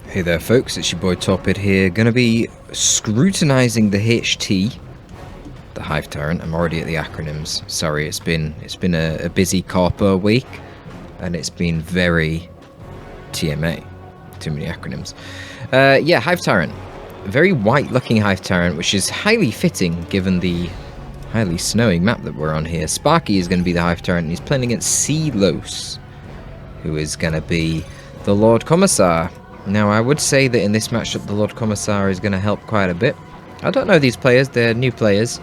Hey there folks, it's your boy Torpid here, gonna be scrutinising the HT, the Hive Tyrant. I'm already at the acronyms, sorry, it's been a busy corpo week, and it's been very TMA, too many acronyms. Yeah, Hive Tyrant, very white looking Hive Tyrant, which is highly fitting given the highly snowing map that we're on here. Sparky is going to be the Hive Tyrant, and he's playing against Silos, who is going to be the Lord Commissar. Now, I would say that in this matchup, the Lord Commissar is going to help quite a bit. I don't know these players, they're new players,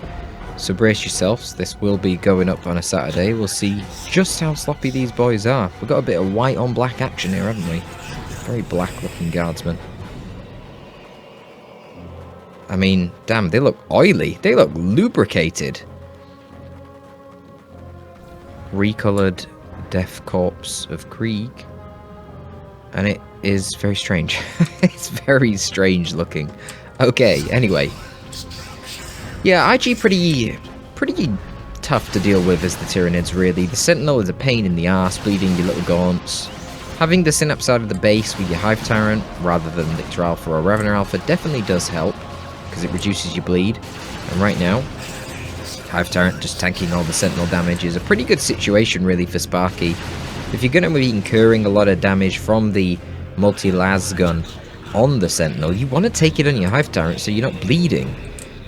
so brace yourselves. This will be going up on a Saturday. We'll see just how sloppy these boys are. We've got a bit of white on black action here, haven't we? Very black looking guardsmen. I mean, damn, they look oily. They look lubricated. Recolored Death Corpse of Krieg. And it is very strange. It's very strange looking. Okay, anyway. Yeah, IG pretty tough to deal with as the Tyranids, really. The Sentinel is a pain in the arse, bleeding your little gaunts. Having the Synapse out of the base with your Hive Tyrant, rather than Lictor Alpha or Ravener Alpha, definitely does help, because it reduces your bleed. And right now, Hive Tyrant just tanking all the Sentinel damage is a pretty good situation, really, for Sparky. If you're going to be incurring a lot of damage from the multi-las gun on the Sentinel, you want to take it on your Hive Tyrant so you're not bleeding.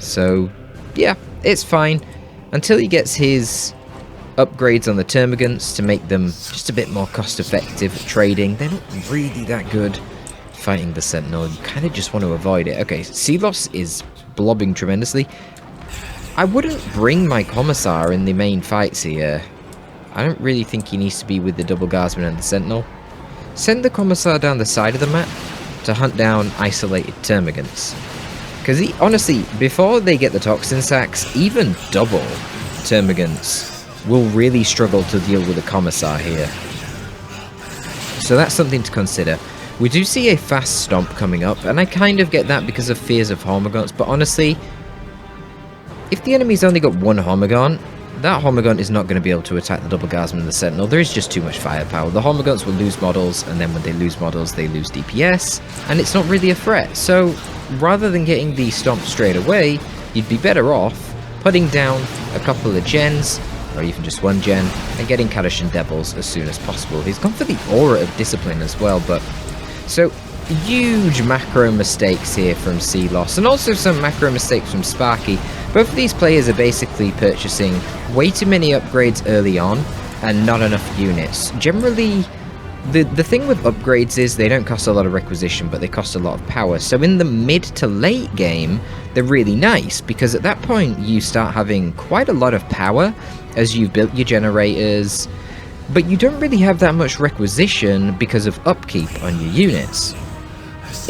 So, yeah, it's fine. Until he gets his upgrades on the Termagants to make them just a bit more cost-effective at trading. They're not really that good fighting the Sentinel. You kind of just want to avoid it. Okay, Sealos is blobbing tremendously. I wouldn't bring my Commissar in the main fights here. I don't really think he needs to be with the Double Guardsman and the Sentinel. Send the Commissar down the side of the map to hunt down isolated Termagants. Because honestly, before they get the Toxin Sacks, even double Termagants will really struggle to deal with a Commissar here. So that's something to consider. We do see a fast stomp coming up, and I kind of get that because of fears of Hormagaunts, but honestly, if the enemy's only got one Hormagaunt, that Hormagaunt is not going to be able to attack the Double Guardsman and the Sentinel. There is just too much firepower. The Hormagaunts will lose models, and then when they lose models, they lose DPS, and it's not really a threat. So, rather than getting the stomp straight away, you'd be better off putting down a couple of gens, or even just one gen, and getting Kaddish and Devils as soon as possible. He's gone for the Aura of Discipline as well, but... So, huge macro mistakes here from Sealos, and also some macro mistakes from Sparky. Both of these players are basically purchasing way too many upgrades early on, and not enough units. Generally, the thing with upgrades is they don't cost a lot of requisition, but they cost a lot of power. So in the mid to late game, they're really nice, because at that point you start having quite a lot of power as you've built your generators, but you don't really have that much requisition because of upkeep on your units.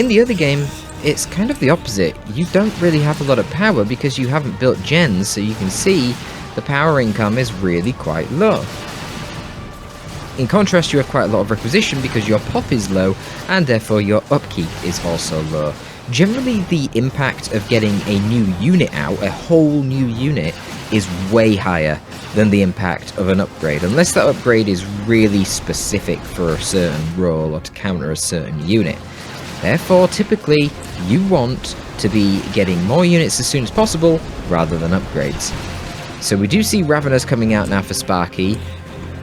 In the other game, it's kind of the opposite. You don't really have a lot of power because you haven't built gens, so you can see the power income is really quite low. In contrast, you have quite a lot of requisition because your pop is low, and therefore your upkeep is also low. Generally, the impact of getting a new unit out, a whole new unit, is way higher than the impact of an upgrade, unless that upgrade is really specific for a certain role or to counter a certain unit. Therefore, typically, you want to be getting more units as soon as possible, rather than upgrades. So we do see Raveners coming out now for Sparky,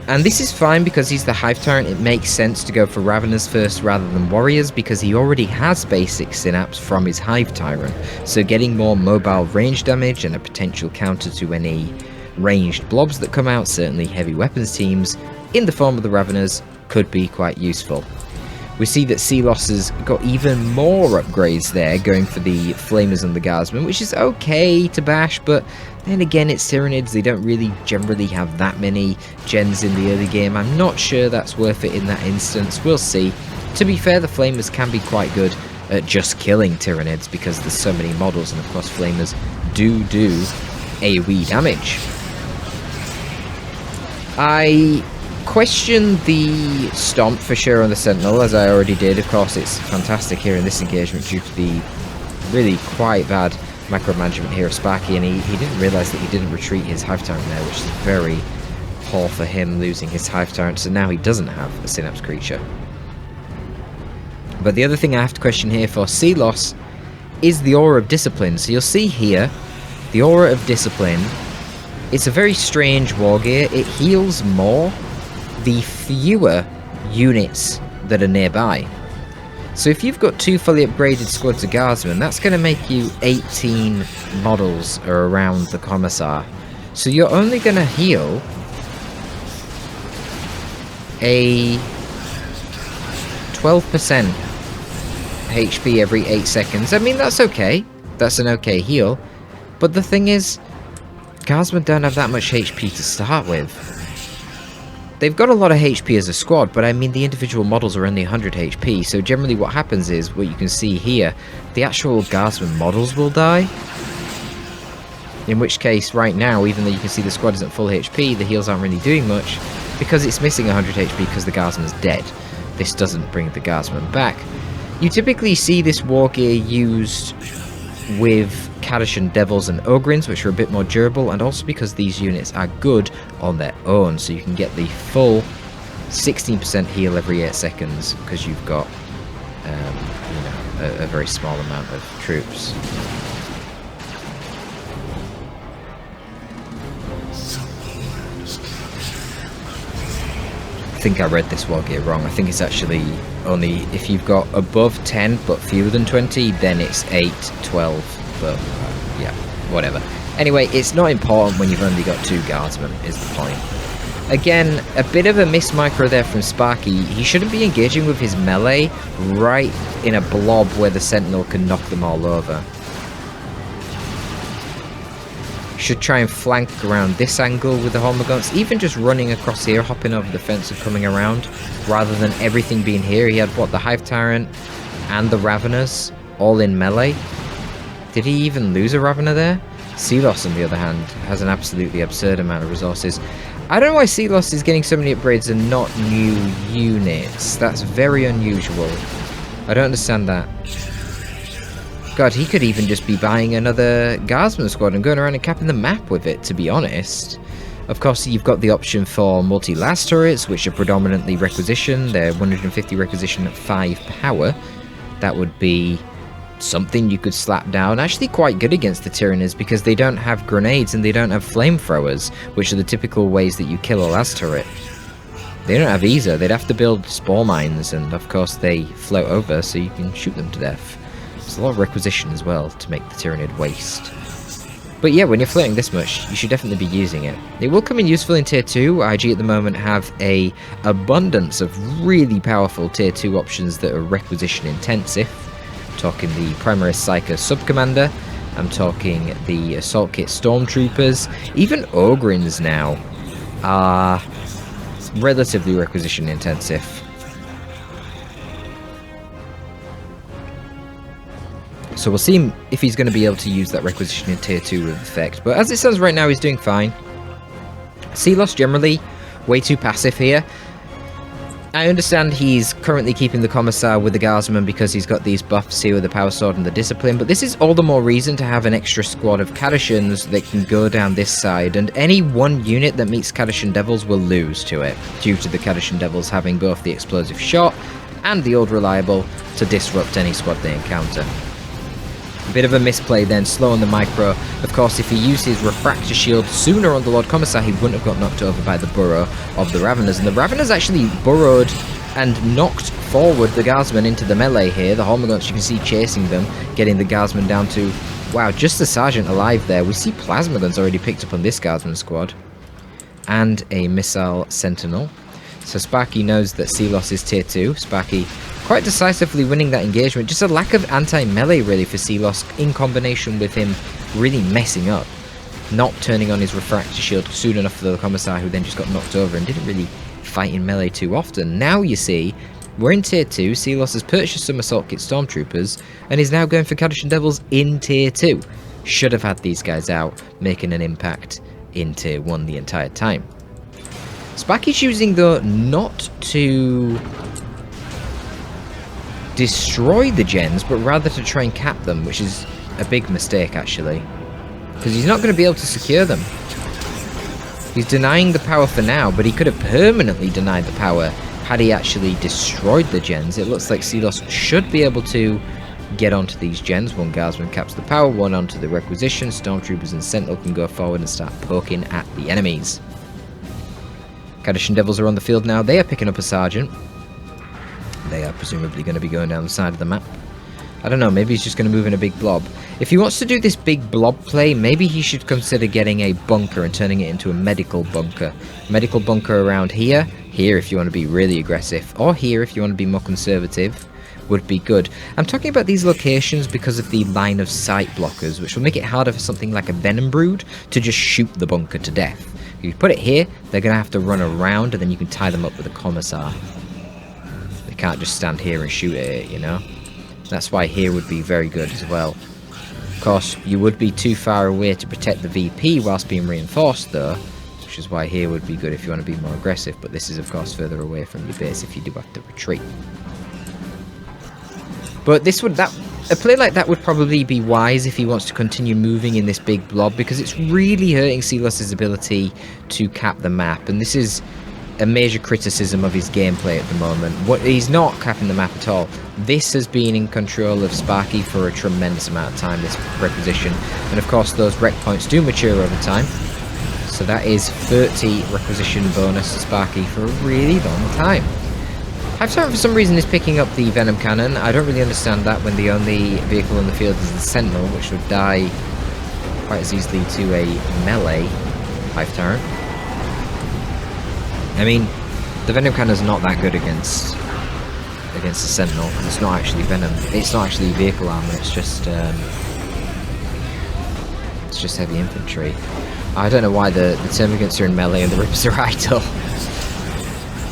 and this is fine because he's the Hive Tyrant. It makes sense to go for Raveners first rather than Warriors, because he already has basic Synapse from his Hive Tyrant, so getting more mobile range damage and a potential counter to any ranged blobs that come out, certainly heavy weapons teams, in the form of the Raveners, could be quite useful. We see that Sealos has got even more upgrades there, going for the Flamers and the Guardsmen, which is okay to bash, but then again, it's Tyranids. They don't really generally have that many gens in the early game. I'm not sure that's worth it in that instance. We'll see. To be fair, the Flamers can be quite good at just killing Tyranids because there's so many models, and of course Flamers do AoE damage. I question the stomp for sure on the Sentinel, as I already did. Of course, it's fantastic here in this engagement due to the really quite bad micromanagement here of Sparky, and he didn't realise that he didn't retreat his Hive Tyrant there, which is very poor for him, losing his Hive Tyrant, so now he doesn't have a Synapse creature. But the other thing I have to question here for Sealos is the Aura of Discipline. So you'll see here, the Aura of Discipline, it's a very strange war gear. It heals more the fewer units that are nearby. So if you've got 2 fully upgraded squads of guardsmen, that's going to make you 18 models around the Commissar. So you're only going to heal a 12% HP every 8 seconds. I mean, that's okay. That's an okay heal. But the thing is, guardsmen don't have that much HP to start with. They've got a lot of HP as a squad, but I mean the individual models are only 100 HP, so generally what happens is, what you can see here, the actual guardsman models will die. In which case, right now, even though you can see the squad isn't full HP, the heals aren't really doing much, because it's missing 100 HP because the guardsman's dead. This doesn't bring the guardsman back. You typically see this war gear used with Kadashan Devils and Ogrins, which are a bit more durable, and also because these units are good on their own, so you can get the full 16% heal every 8 seconds because you've got a very small amount of troops. I think I read this war gear wrong. I think it's actually only if you've got above 10 but fewer than 20, then it's 8, 12. But yeah, whatever. Anyway, it's not important when you've only got 2 guardsmen, is the point. Again, a bit of a miss micro there from Sparky. He shouldn't be engaging with his melee right in a blob where the sentinel can knock them all over. Should try and flank around this angle with the Hormagaunts, even just running across here, hopping over the fence and coming around, rather than everything being here. He had, what, the Hive Tyrant and the Raveners all in melee. Did he even lose a Ravener there? Sealos, on the other hand, has an absolutely absurd amount of resources. I don't know why Sealos is getting so many upgrades and not new units. That's very unusual. I don't understand that. God, he could even just be buying another Guardsman squad and going around and capping the map with it, to be honest. Of course, you've got the option for multi-las turrets, which are predominantly requisition. They're 150 requisition at 5 power. That would be something you could slap down. Actually quite good against the Tyranners because they don't have grenades and they don't have flamethrowers, which are the typical ways that you kill a las turret. They don't have either. They'd have to build spore mines, and of course they float over so you can shoot them to death. There's a lot of requisition as well to make the Tyrannid waste. But yeah, when you're floating this much, you should definitely be using it. It will come in useful in Tier 2. IG at the moment have a abundance of really powerful Tier 2 options that are requisition intensive. I'm talking the Primaris Psycho Subcommander. I'm talking the Assault Kit Stormtroopers. Even Ogrins now are relatively requisition intensive. So we'll see if he's going to be able to use that requisition in Tier 2 with effect. But as it stands right now, he's doing fine. Sealos generally way too passive here. I understand he's currently keeping the Commissar with the Guardsman because he's got these buffs here with the Power Sword and the Discipline, but this is all the more reason to have an extra squad of Kadashans that can go down this side, and any one unit that meets Kadashan Devils will lose to it, due to the Kadashan Devils having both the Explosive Shot and the Old Reliable to disrupt any squad they encounter. A bit of a misplay then, slow on the micro. Of course, if he used his Refractor Shield sooner on the Lord Commissar, he wouldn't have got knocked over by the burrow of the Raveners. And the Raveners actually burrowed and knocked forward the Guardsmen into the melee here. The Hormagaunts, you can see chasing them, getting the Guardsmen down to, wow, just the Sergeant alive there. We see Plasma Guns already picked up on this Guardsman squad. And a Missile Sentinel. So Sparky knows that Sealos is Tier 2. Sparky quite decisively winning that engagement. Just a lack of anti-melee really for Sealos in combination with him really messing up. Not turning on his Refractor Shield soon enough for the Commissar, who then just got knocked over and didn't really fight in melee too often. Now you see, we're in Tier 2, Sealos has purchased some Assault Kit Stormtroopers and is now going for Kadashan Devils in Tier 2. Should have had these guys out, making an impact in Tier 1 the entire time. Sparky's choosing though not to destroy the gens, but rather to try and cap them, which is a big mistake actually, because he's not going to be able to secure them. He's denying the power for now, but he could have permanently denied the power had he actually destroyed the gens, it looks like Silos should be able to get onto these gens. One guardsman caps the power, one onto the requisition. Stormtroopers and Sentinel can go forward and start poking at the enemies. Kadishan Devils are on the field now. They are picking up a sergeant. They are presumably going to be going down the side of the map. I don't know, maybe he's just going to move in a big blob. If he wants to do this big blob play, maybe he should consider getting a bunker and turning it into a medical bunker. Medical bunker around here. Here if you want to be really aggressive, or here if you want to be more conservative, would be good. I'm talking about these locations because of the line of sight blockers, which will make it harder for something like a Venom Brood to just shoot the bunker to death. If you put it here, they're going to have to run around, and then you can tie them up with a commissar. They can't just stand here and shoot at it, you know? That's why here would be very good as well. Of course, you would be too far away to protect the VP whilst being reinforced though, which is why here would be good if you want to be more aggressive, but this is of course further away from your base if you do have to retreat. But a play like that would probably be wise if he wants to continue moving in this big blob, because it's really hurting Silos' ability to cap the map, and this is a major criticism of his gameplay at the moment. He's not capping the map at all. This has been in control of Sparky for a tremendous amount of time, this requisition, and of course those rec points do mature over time, so that is 30 requisition bonus to Sparky for a really long time. Hive Tyrant for some reason is picking up the Venom Cannon. I don't really understand that when the only vehicle in the field is the Sentinel, which would die quite as easily to a melee Hive Tyrant. I mean, the Venom Cannon's not that good against the Sentinel. It's not actually Venom. It's not actually vehicle armor. It's just heavy infantry. I don't know why the Termagants are in melee and the Rippers are idle.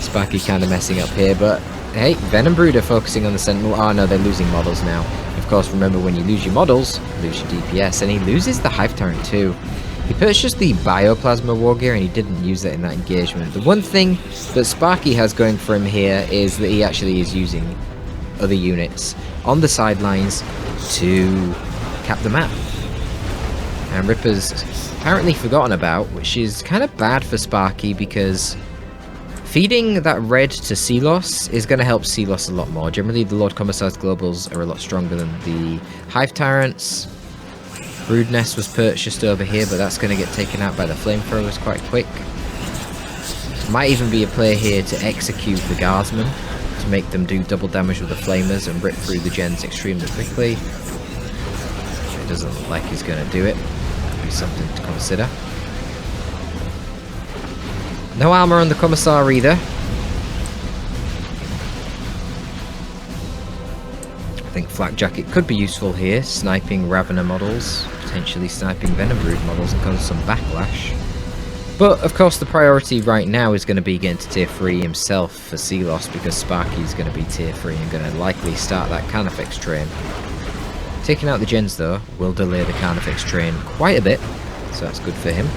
Sparky kind of messing up here, but hey, Venom Brood are focusing on the Sentinel. Oh no, they're losing models now. Of course, remember when you lose your models, you lose your DPS, and he loses the Hive Tyrant too. He purchased the Bioplasma War Gear and he didn't use it in that engagement. The one thing that Sparky has going for him here is that he actually is using other units on the sidelines to cap the map. And Ripper's apparently forgotten about, which is kind of bad for Sparky, because feeding that red to Silos is going to help Silos a lot more. Generally, the Lord Commissar's Globals are a lot stronger than the Hive Tyrants. Brood Nest was purchased over here, but that's going to get taken out by the Flamethrowers quite quick. Might even be a play here to execute the Guardsmen, to make them do double damage with the Flamers and rip through the gens extremely quickly. It doesn't look like he's going to do it. Be something to consider. No armor on the Commissar either. I think Flak Jacket could be useful here, sniping Ravener models, potentially sniping Venom Brood models and cause some backlash. But of course the priority right now is going to be getting to tier 3 himself for Silos, because Sparky's going to be tier 3 and going to likely start that Carnifex train. Taking out the gens though will delay the Carnifex train quite a bit, so that's good for him.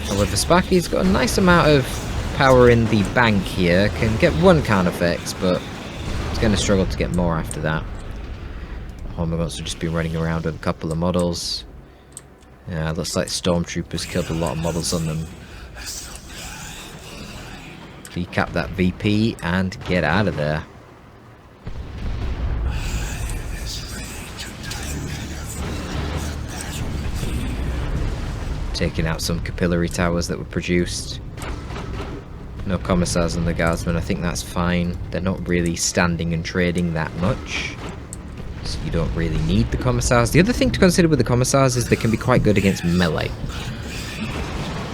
However, Sparky's got a nice amount of power in the bank here, can get one Carnifex, but he's going to struggle to get more after that. Hormagaunts will just be running around with a couple of models. Yeah, looks like Stormtroopers killed a lot of models on them. Decap that VP and get out of there. Taking out some capillary towers that were produced. No commissars on the Guardsmen, I think that's fine. They're not really standing and trading that much, so you don't really need the commissars. The other thing to consider with the commissars is they can be quite good against melee.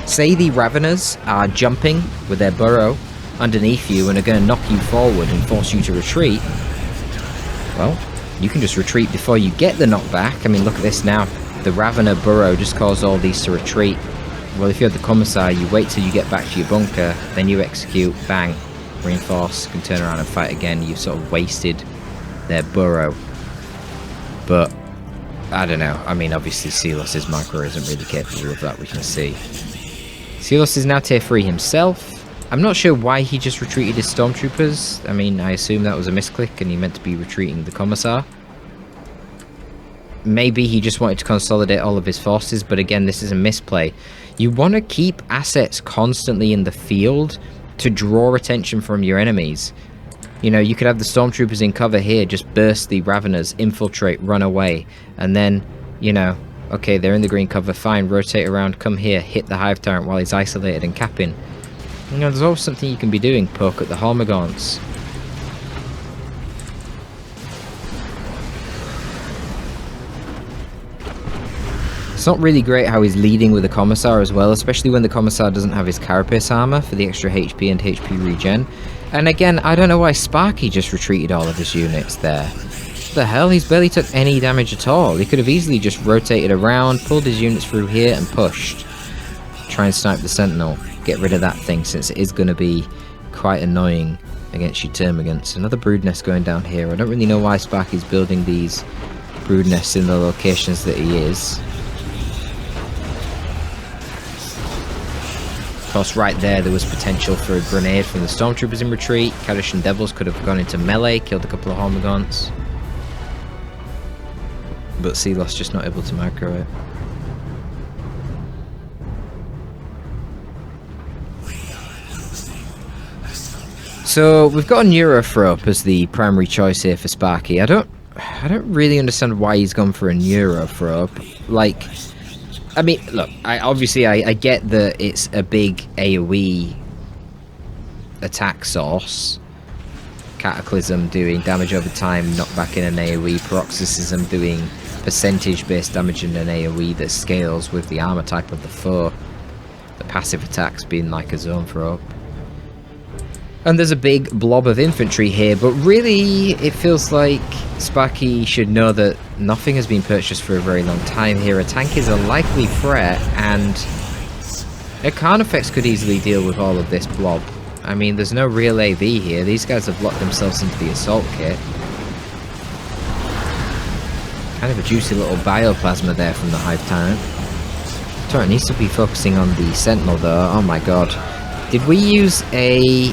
Say the Raveners are jumping with their burrow underneath you and are going to knock you forward and force you to retreat. Well, you can just retreat before you get the knockback. I mean, look at this now. The Ravener burrow just caused all these to retreat. Well, if you have the commissar, you wait till you get back to your bunker, then you execute, bang, reinforce, can turn around and fight again. You've sort of wasted their burrow. But I don't know. I mean, obviously Silos' micro isn't really capable of that, we can see. Silos is now tier 3 himself. I'm not sure why he just retreated his Stormtroopers. I mean, I assume that was a misclick and he meant to be retreating the commissar. Maybe he just wanted to consolidate all of his forces, but again, this is a misplay. You want to keep assets constantly in the field to draw attention from your enemies. You know, you could have the stormtroopers in cover here, just burst the Raveners, infiltrate, run away, and then, you know, okay, they're in the green cover, fine, rotate around, come here, hit the Hive Tyrant while he's isolated and capping. You know, there's always something you can be doing. Poke at the Hormagaunts. It's not really great how he's leading with the Commissar as well, especially when the Commissar doesn't have his Carapace armor for the extra HP and HP regen. And again, I don't know why Sparky just retreated all of his units there. What the hell? He's barely took any damage at all. He could have easily just rotated around, pulled his units through here and pushed. Try and snipe the Sentinel. Get rid of that thing, since it is going to be quite annoying against your Termagants. Another brood nest going down here. I don't really know why Sparky's building these brood nests in the locations that he is. Of course, right there was potential for a grenade from the Stormtroopers in retreat. Kadishan Devils could have gone into melee, killed a couple of Hormagaunts. But Sealos just not able to macro it. So we've got a Neurothrope as the primary choice here for Sparky. I don't really understand why he's gone for a Neurothrope. Like, I mean, look, I get that it's a big AoE attack source. Cataclysm doing damage over time, knockback in an AoE. Paroxysm doing percentage-based damage in an AoE that scales with the armor type of the foe. The passive attacks being like a zone throw. And there's a big blob of infantry here, but really it feels like Sparky should know that nothing has been purchased for a very long time here. A tank is a likely threat, and a Carnifex could easily deal with all of this blob. I mean, there's no real AV here. These guys have locked themselves into the assault kit. Kind of a juicy little bioplasma there from the Hive Tyrant. Tyrant needs to be focusing on the Sentinel though. Oh my god. Did we use a...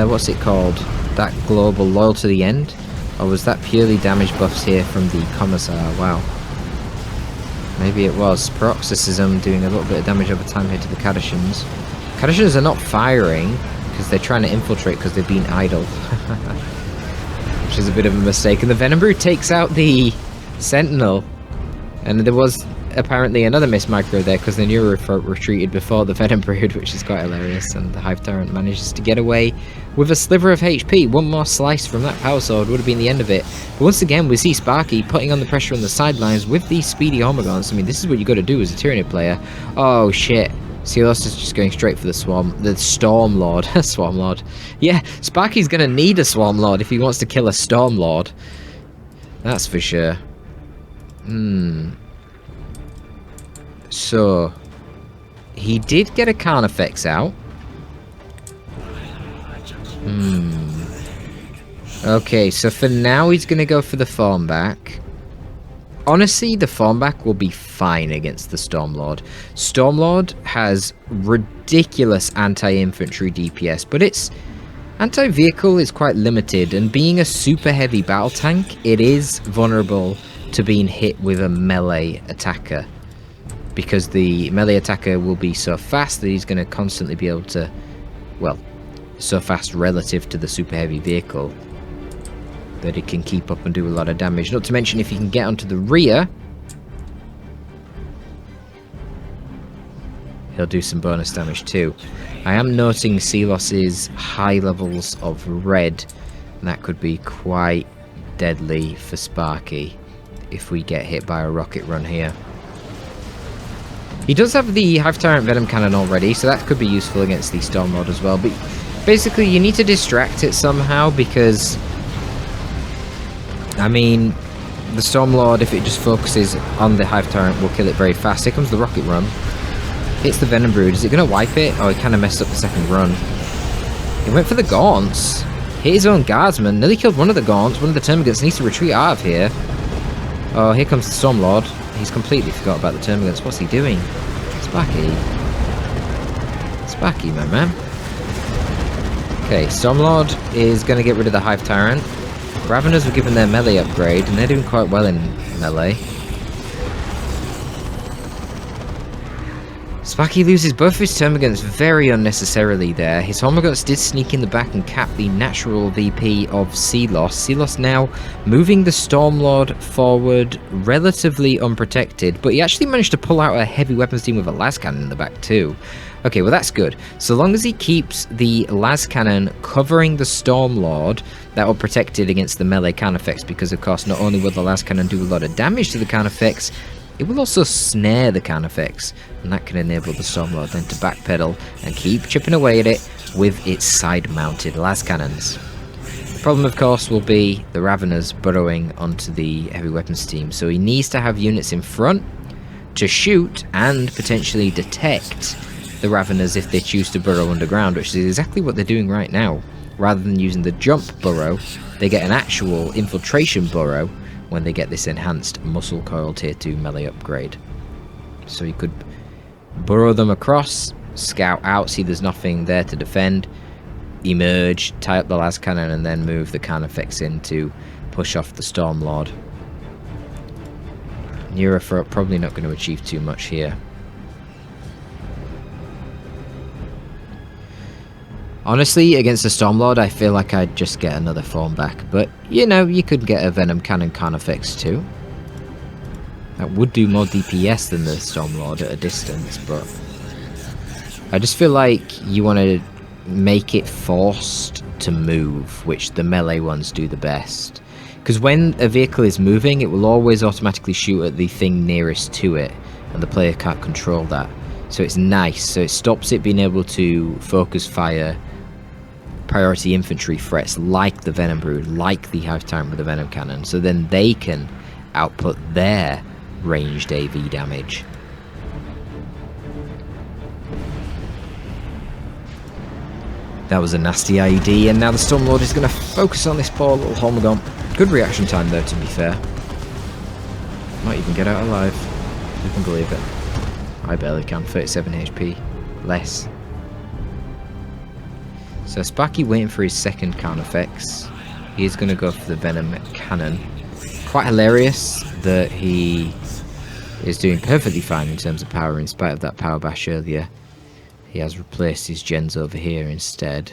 what's it called? That global loyal to the end? Or was that purely damage buffs here from the Commissar? Wow. Maybe it was. Paroxysm doing a little bit of damage over time here to the Kadishans. Kadishans are not firing because they're trying to infiltrate because they've been idle. Which is a bit of a mistake. And the Venom Brood takes out the Sentinel. And there was apparently another miss micro there because the Neurothrope retreated before the Venom Brood, which is quite hilarious, and the Hive Tyrant manages to get away with a sliver of HP. One more slice from that Power Sword would have been the end of it. But once again, we see Sparky putting on the pressure on the sidelines with these speedy Hormagaunts. I mean, this is what you got to do as a Tyranid player. Oh shit. Sealos is just going straight for the Storm Lord. Swarm Lord. Yeah, Sparky's going to need a Swarm Lord if he wants to kill a Storm Lord. That's for sure. So, he did get a Carnifex out. Okay, so for now he's going to go for the Formback. Honestly, the Formback will be fine against the Stormlord. Stormlord has ridiculous anti-infantry DPS, but its anti-vehicle is quite limited, and being a super heavy battle tank, it is vulnerable to being hit with a melee attacker. Because the melee attacker will be so fast that he's going to constantly be able to, well, so fast relative to the super heavy vehicle that it can keep up and do a lot of damage. Not to mention, if you can get onto the rear, he'll do some bonus damage too. I am noting Sealos's high levels of red, and that could be quite deadly for Sparky if we get hit by a rocket run here. He does have the Hive Tyrant Venom Cannon already, so that could be useful against the Stormlord as well. But basically, you need to distract it somehow, because I mean, the Stormlord, if it just focuses on the Hive Tyrant, will kill it very fast. Here comes the rocket run. Hits the Venom Brood. Is it going to wipe it? Oh, he kind of messed up the second run. He went for the Gaunts. Hit his own guardsman. Nearly killed one of the Gaunts. One of the Termagants needs to retreat out of here. Oh, here comes the Stormlord. He's completely forgot about the Termagants. What's he doing? Sparky. Sparky, my man. Okay, Stormlord is going to get rid of the Hive Tyrant. Raveners were given their melee upgrade, and they're doing quite well in melee. Sparky loses both of his termagants very unnecessarily there. His homagants did sneak in the back and cap the natural VP of Sealos. Sealos now moving the Stormlord forward relatively unprotected, but he actually managed to pull out a heavy weapons team with a las cannon in the back too. Okay, well that's good. So long as he keeps the las cannon covering the Stormlord, that will protect it against the melee Carnifex, because of course not only will the las cannon do a lot of damage to the Carnifex, it will also snare the Carnifex, and that can enable the Stormlord then to backpedal and keep chipping away at it with its side-mounted las cannons. The problem, of course, will be the Raveners burrowing onto the heavy weapons team, so he needs to have units in front to shoot and potentially detect the Raveners if they choose to burrow underground, which is exactly what they're doing right now. Rather than using the jump burrow, they get an actual infiltration burrow when they get this enhanced muscle coil tier 2 melee upgrade. So you could burrow them across, scout out, see there's nothing there to defend, emerge, tie up the las cannon, and then move the Carnifex in to push off the Stormlord. Neurothroat probably not going to achieve too much here. Honestly, against the Stormlord, I feel like I'd just get another form back. But, you know, you could get a Venom Cannon Carnifex too. That would do more DPS than the Stormlord at a distance, but I just feel like you want to make it forced to move, which the melee ones do the best. Because when a vehicle is moving, it will always automatically shoot at the thing nearest to it, and the player can't control that. So it's nice, so it stops it being able to focus fire priority infantry threats like the Venom Brood, like the Hive Tyrant with the Venom Cannon, so then they can output their ranged AV damage. That was a nasty IED, and now the Stormlord is going to focus on this poor little Holmagant. Good reaction time though, to be fair. Might even get out alive. You can believe it. I barely can, 37 HP. Less. So Sparky waiting for his second Carnifex. He's going to go for the Venom Cannon. Quite hilarious that he is doing perfectly fine in terms of power in spite of that power bash earlier. He has replaced his gens over here instead.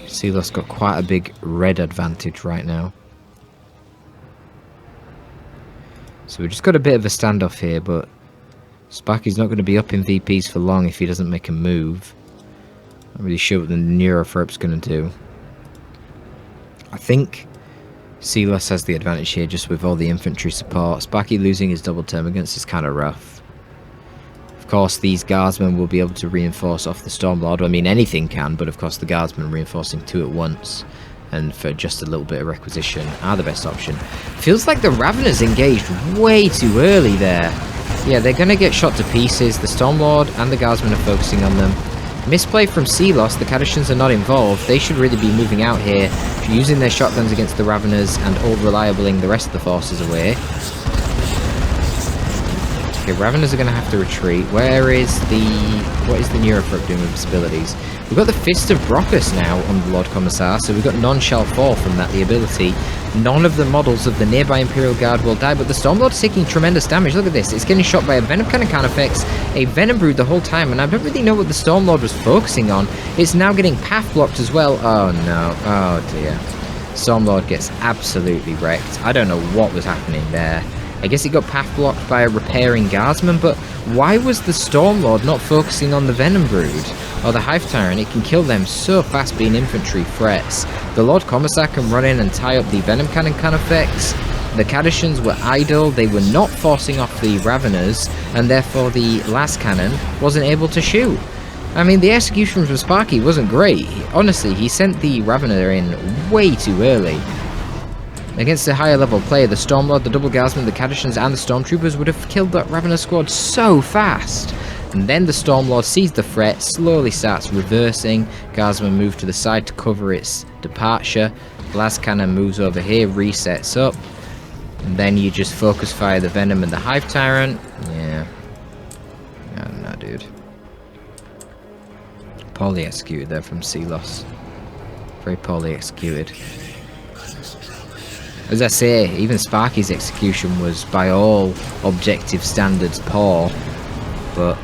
Sealos got quite a big red advantage right now. So we've just got a bit of a standoff here, but Sparky's not going to be up in VPs for long if he doesn't make a move. Not really sure what the Neurothrope's going to do. I think Sealos has the advantage here just with all the infantry support. Sparky losing his double termagants is kind of rough. Of course, these guardsmen will be able to reinforce off the Stormlord. I mean, anything can, but of course the guardsmen reinforcing two at once and for just a little bit of requisition are the best option. Feels like the Raveners engaged way too early there. Yeah, they're going to get shot to pieces. The Stormlord and the guardsmen are focusing on them. Misplay from Sealos, the Cadishans are not involved. They should really be moving out here, using their shotguns against the Raveners and all-reliabling the rest of the forces away. Okay, Raveners are going to have to retreat. What is the Neurothrope doing with his abilities? We've got the Fist of Brockus now on the Lord Commissar, so we've got none shall fall from that, the ability. None of the models of the nearby Imperial Guard will die, but the Stormlord's taking tremendous damage. Look at this, it's getting shot by a Venom Cannon Carnifex, a Venom Brood the whole time, and I don't really know what the Stormlord was focusing on. It's now getting path blocked as well. Oh no, oh dear. Stormlord gets absolutely wrecked. I don't know what was happening there. I guess it got path blocked by a repairing guardsman, but why was the Stormlord not focusing on the Venom Brood or the Hive Tyrant? It can kill them so fast being infantry threats. The Lord Commissar can run in and tie up the Venom Cannon Carnifex. The Cadishans were idle, they were not forcing off the Raveners, and therefore the last cannon wasn't able to shoot. I mean, the execution from Sparky wasn't great. Honestly, he sent the Ravener in way too early. Against a higher level player, the Stormlord, the Double Guardsmen, the Cadishans and the Stormtroopers would have killed that Ravener squad so fast. And then the Stormlord sees the threat, slowly starts reversing. Guardsmen move to the side to cover its departure. Blast Cannon moves over here, resets up. And then you just focus fire the Venom and the Hive Tyrant. Yeah. I don't know, dude. Poorly executed there from Sealos. Very poorly executed. As I say, even Sparky's execution was, by all objective standards, poor. But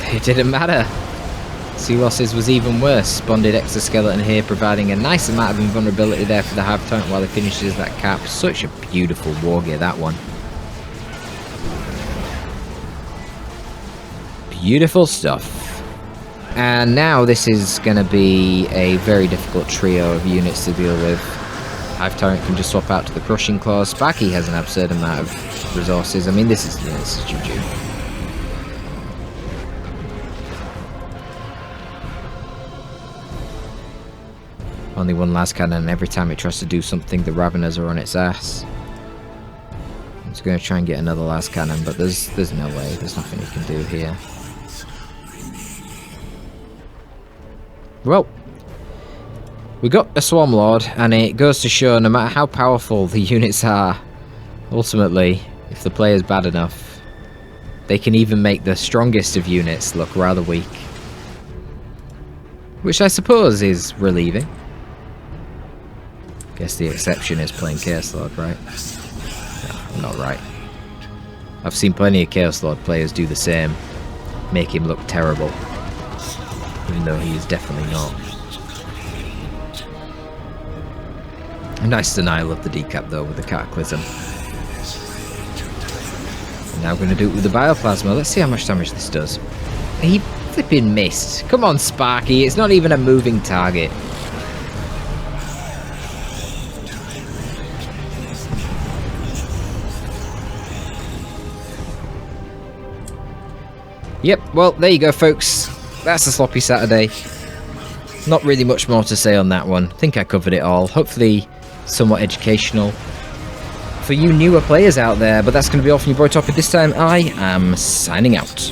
it didn't matter. Sealoss's was even worse. Bonded exoskeleton here, providing a nice amount of invulnerability there for the Hive Tyrant while he finishes that cap. Such a beautiful war gear, that one. Beautiful stuff. And now this is going to be a very difficult trio of units to deal with. Hive Tyrant can just swap out to the Crushing Claws. Sparky has an absurd amount of resources. I mean, this is GG. Only one last cannon, and every time it tries to do something, the Raveners are on its ass. It's going to try and get another last cannon, but there's no way. There's nothing you can do here. Well, we got a Swarm Lord, and it goes to show no matter how powerful the units are, ultimately, if the player's bad enough, they can even make the strongest of units look rather weak. Which I suppose is relieving. Guess the exception is playing Chaos Lord, right? No, not right. I've seen plenty of Chaos Lord players do the same. Make him look terrible. Even though he is definitely not. A nice denial of the decap though with the Cataclysm. And now we're going to do it with the Bioplasma. Let's see how much damage this does. He flipping missed. Come on, Sparky. It's not even a moving target. Yep, well, there you go, folks. That's a sloppy Saturday. Not really much more to say on that one. I think I covered it all. Hopefully somewhat educational for you newer players out there. But that's going to be all from your boy Torpid this time. I am signing out.